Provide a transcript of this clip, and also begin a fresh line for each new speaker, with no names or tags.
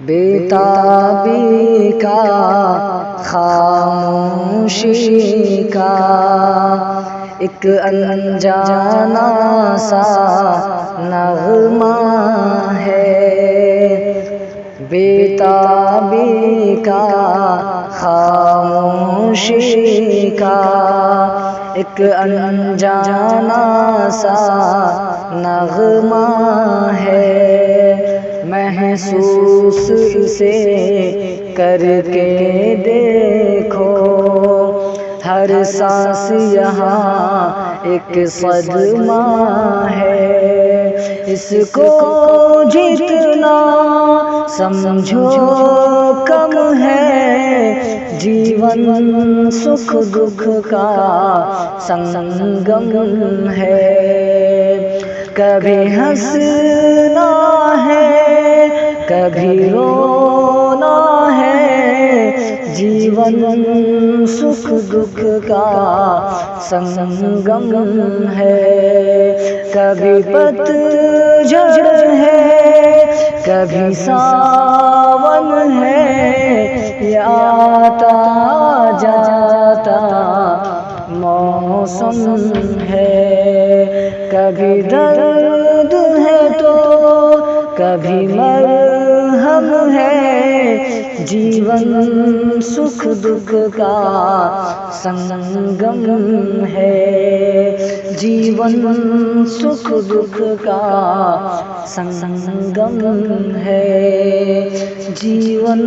بیتابی کا خاموشی کا ایک انجانا سا نغمہ ہے، بیتابی کا خاموشی کا ایک انجانا سا نغمہ ہے، محسوس اسے کر کے دیکھو، ہر سانس یہاں ایک صدمہ ہے، اس کو جتنا سمجھو کم ہے، جیون سکھ دکھ کا سنگم ہے، کبھی ہنسنا ہے کبھی رونا ہے، جیون سکھ دکھ کا سنگم ہے، کبھی پتجھڑ ہے کبھی ساون ہے، یہ آتا جاتا موسم ہے، کبھی درد ہے تو کبھی مرہم ہے، جیون سکھ دکھ کا سنگم ہے، جیون سکھ دکھ کا سنگم ہے، جیون